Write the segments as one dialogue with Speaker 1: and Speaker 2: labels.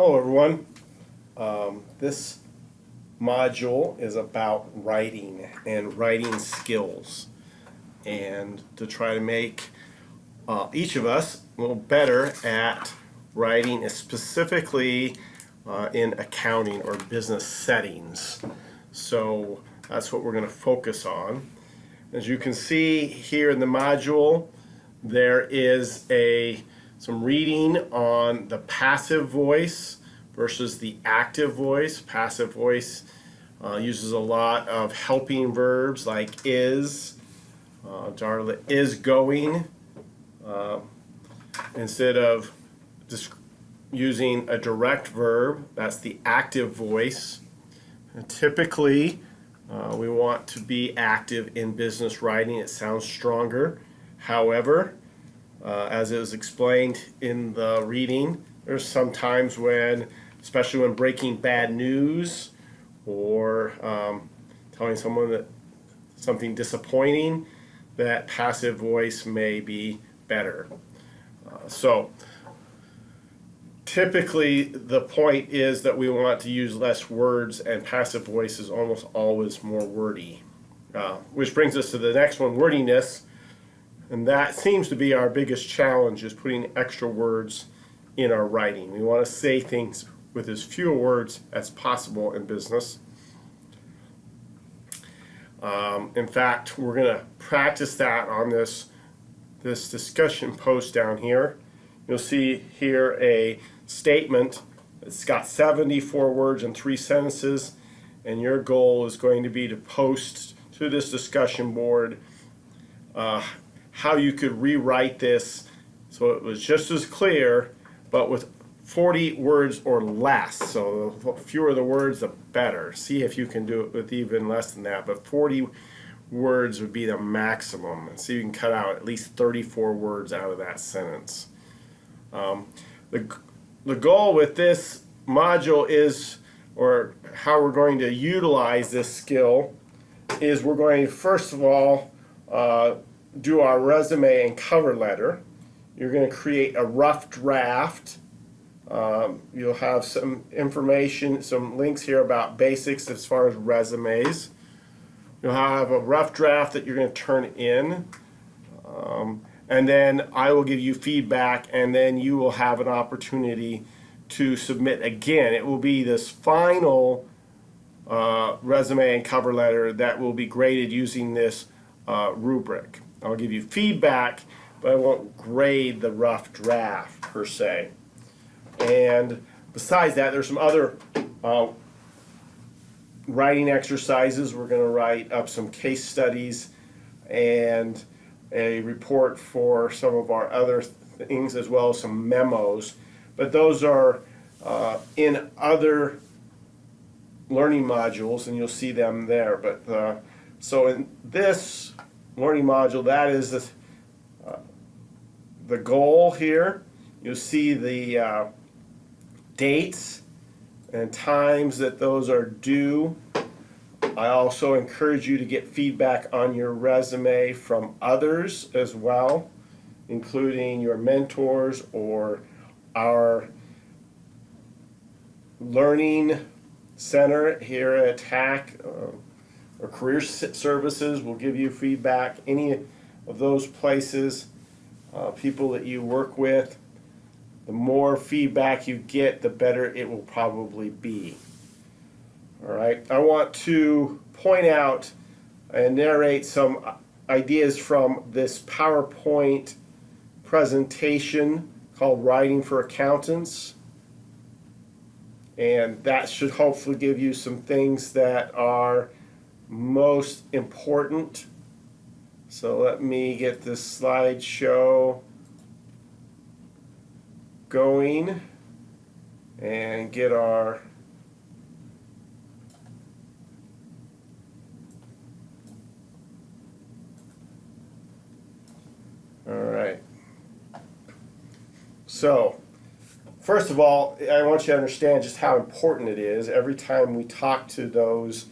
Speaker 1: Hello everyone. This module is about writing and writing skills, and to try to make each of us a little better at writing, specifically in accounting or business settings. So that's what we're going to focus on. As you can see here in the module, there is some reading on the passive voice versus the active voice. Passive voice uses a lot of helping verbs like is. Darla is going, instead of using a direct verb. That's the active voice. And typically, we want to be active in business writing. It sounds stronger. However, as it was explained in the reading, there's some times when, especially when breaking bad news or telling someone that something disappointing, that passive voice may be better. So typically the point is that we want to use less words, and passive voice is almost always more wordy. Which brings us to the next one, wordiness. And that seems to be our biggest challenge, is putting extra words in our writing. We want to say things with as few words as possible in business. In fact, we're going to practice that on this discussion post down here. You'll see here a statement. It's got 74 words and 3 sentences, and your goal is going to be to post to this discussion board how you could rewrite this so it was just as clear, but with 40 words or less. So the fewer the words, the better. See if you can do it with even less than that, but 40 words would be the maximum. And see if you can cut out at least 34 words out of that sentence. The goal with this module is, or how we're going to utilize this skill, is we're going to first of all do our resume and cover letter. You're going to create a rough draft. You'll have some information, some links here about basics as far as resumes. You'll have a rough draft that you're going to turn in. And then I will give you feedback, and then you will have an opportunity to submit again. It will be this final resume and cover letter that will be graded using this rubric. I'll give you feedback, but I won't grade the rough draft per se. And besides that, there's some other writing exercises. We're going to write up some case studies and a report for some of our other things, as well as some memos. But those are in other learning modules, and you'll see them there. But so in this learning module, that is the goal here. You'll see the dates and times that those are due. I also encourage you to get feedback on your resume from others as well, including your mentors or our learning center here at TAC. Or career services will give you feedback. Any of those places, people that you work with, the more feedback you get, the better it will probably be. All right. I want to point out and narrate some ideas from this PowerPoint presentation called Writing for Accountants. And that should hopefully give you some things that are most important. So let me get this slideshow going and get our all right. So first of all, I want you to understand just how important it is. Every time we talk to those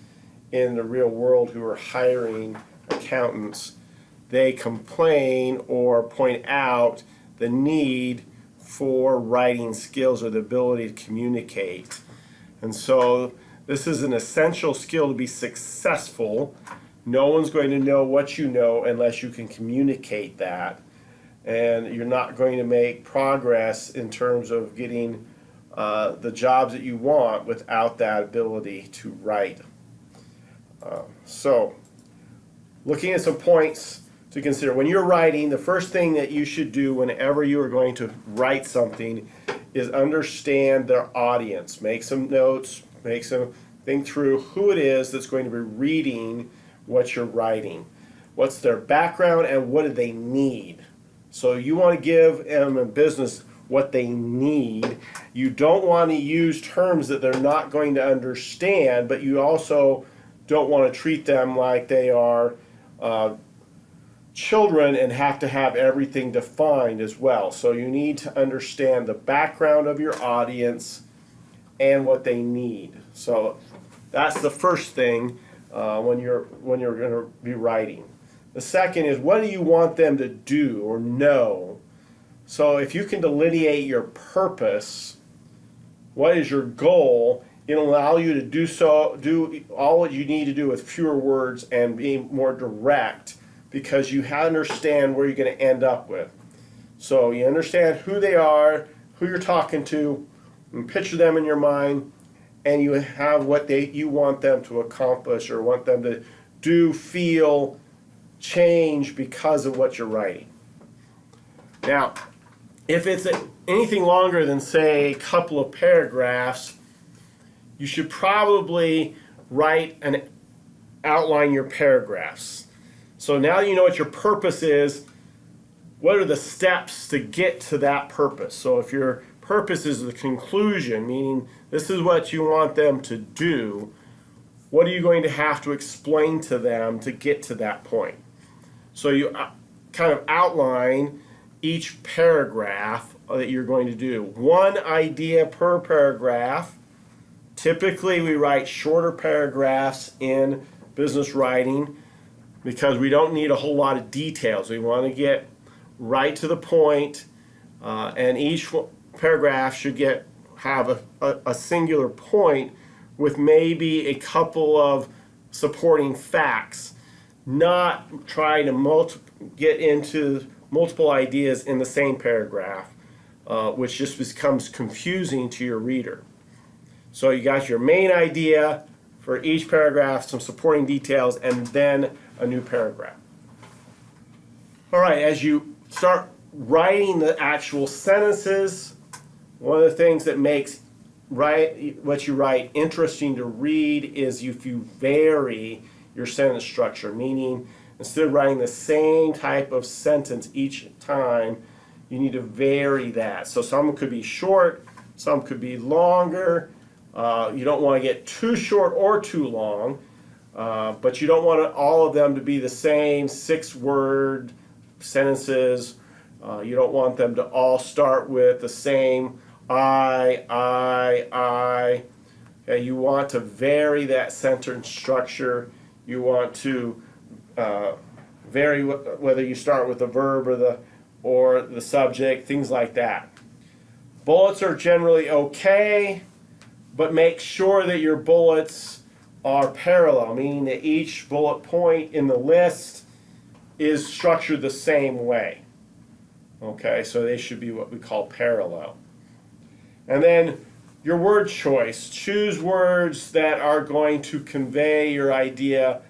Speaker 1: in the real world who are hiring accountants, they complain or point out the need for writing skills or the ability to communicate. And so this is an essential skill to be successful. No one's going to know what you know unless you can communicate that. And you're not going to make progress in terms of getting the jobs that you want without that ability to write. So, looking at some points to consider. When you're writing, the first thing that you should do whenever you are going to write something is understand their audience. Make some notes, think through who it is that's going to be reading what you're writing. What's their background and what do they need? So you want to give them in business what they need. You don't want to use terms that they're not going to understand, but you also don't want to treat them like they are children and have to have everything defined as well. So you need to understand the background of your audience and what they need. So that's the first thing when you're going to be writing. The second is, what do you want them to do or know? So if you can delineate your purpose, what is your goal, it'll allow you to do all what you need to do with fewer words and be more direct, because you understand where you're going to end up with. So you understand who they are, who you're talking to, and picture them in your mind, and you have what you want them to accomplish or want them to do, feel, change because of what you're writing. Now, if it's anything longer than, say, a couple of paragraphs, you should probably write and outline your paragraphs. So now that you know what your purpose is, what are the steps to get to that purpose? So if your purpose is the conclusion, meaning this is what you want them to do, what are you going to have to explain to them to get to that point? So you kind of outline each paragraph that you're going to do. One idea per paragraph. Typically we write shorter paragraphs in business writing because we don't need a whole lot of details. We want to get right to the point, and each paragraph should have a singular point with maybe a couple of supporting facts, not try to get into multiple ideas in the same paragraph, which just becomes confusing to your reader. So you got your main idea for each paragraph, some supporting details, and then a new paragraph. All right, as you start writing the actual sentences, one of the things that makes what you write interesting to read is if you vary your sentence structure, meaning instead of writing the same type of sentence each time, you need to vary that. So some could be short, some could be longer. You don't want to get too short or too long, but you don't want all of them to be the same 6-word sentences. You don't want them to all start with the same I. Okay, you want to vary that sentence structure. You want to vary whether you start with the verb or the subject, things like that. Bullets are generally okay, but make sure that your bullets are parallel, meaning that each bullet point in the list is structured the same way. Okay, so they should be what we call parallel. And then your word choice. Choose words that are going to convey your idea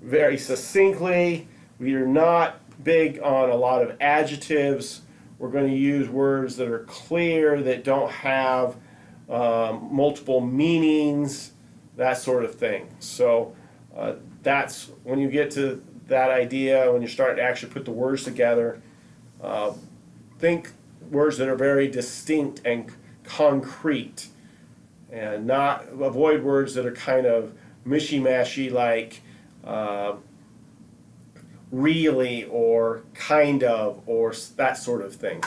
Speaker 1: very succinctly. We are not big on a lot of adjectives. We're going to use words that are clear, that don't have multiple meanings, that sort of thing. So that's when you get to that idea, when you start to actually put the words together, think words that are very distinct and concrete, and not avoid words that are kind of mishy-mashy, like really or kind of or that sort of thing.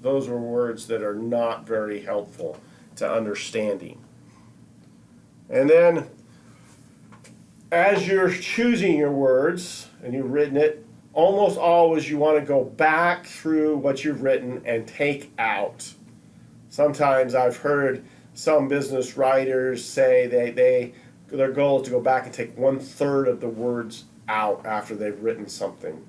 Speaker 1: Those are words that are not very helpful to understanding. And then as you're choosing your words and you've written it, almost always you want to go back through what you've written and take out. Sometimes I've heard some business writers say their goal is to go back and take 1/3 of the words out after they've written something.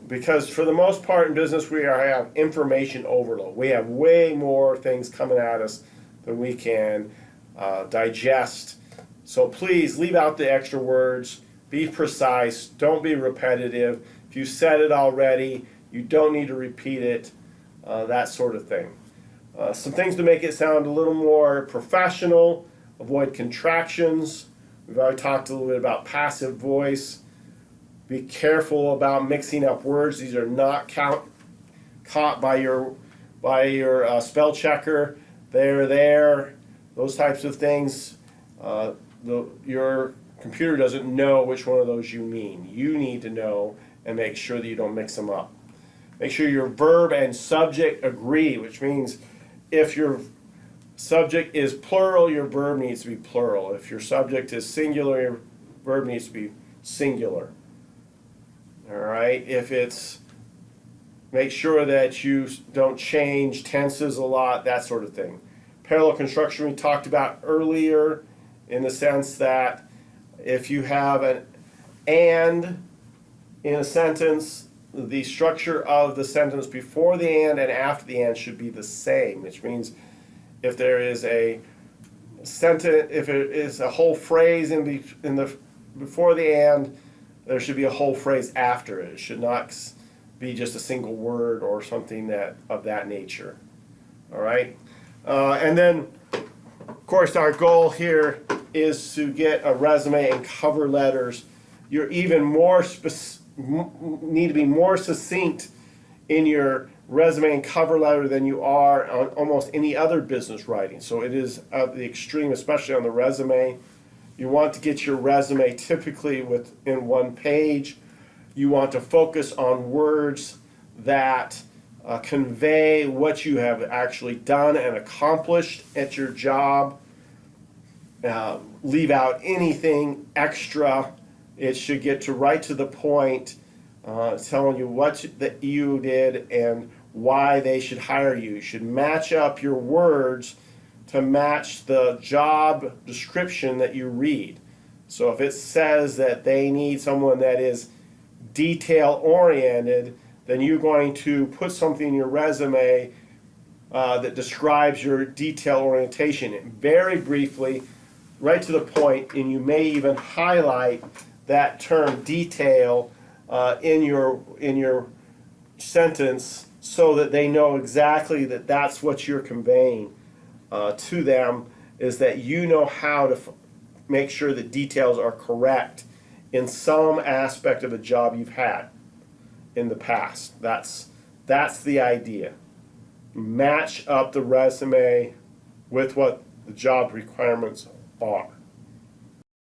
Speaker 1: Because for the most part in business, we have information overload. We have way more things coming at us than we can digest. So please leave out the extra words. Be precise. Don't be repetitive. If you said it already, you don't need to repeat it. That sort of thing. Some things to make it sound a little more professional. Avoid contractions. We've already talked a little bit about passive voice. Be careful about mixing up words. These are not caught by your spell checker. They're there. Those types of things. Your computer doesn't know which one of those you mean. You need to know and make sure that you don't mix them up. Make sure your verb and subject agree, which means if your subject is plural, your verb needs to be plural. If your subject is singular, your verb needs to be singular. All right. Make sure that you don't change tenses a lot, that sort of thing. Parallel construction we talked about earlier, in the sense that if you have an and in a sentence, the structure of the sentence before the and after the and should be the same, which means if there is a sentence, if it is a whole phrase before the and, there should be a whole phrase after it. It should not be just a single word or something of that nature. All right? And then, of course, our goal here is to get a resume and cover letters. You're even more need to be more succinct in your resume and cover letter than you are on almost any other business writing. So it is of the extreme, especially on the resume. You want to get your resume typically within one page. You want to focus on words that convey what you have actually done and accomplished at your job. Leave out anything extra. It should get right to the point, telling you what that you did and why they should hire you. You should match up your words to match the job description that you read. So if it says that they need someone that is detail oriented, then you're going to put something in your resume that describes your detail orientation very briefly, right to the point, and you may even highlight that term detail in your sentence so that they know exactly that that's what you're conveying to them, is that you know how to make sure that details are correct in some aspect of a job you've had in the past. That's the idea. Match up the resume with what the job requirements are.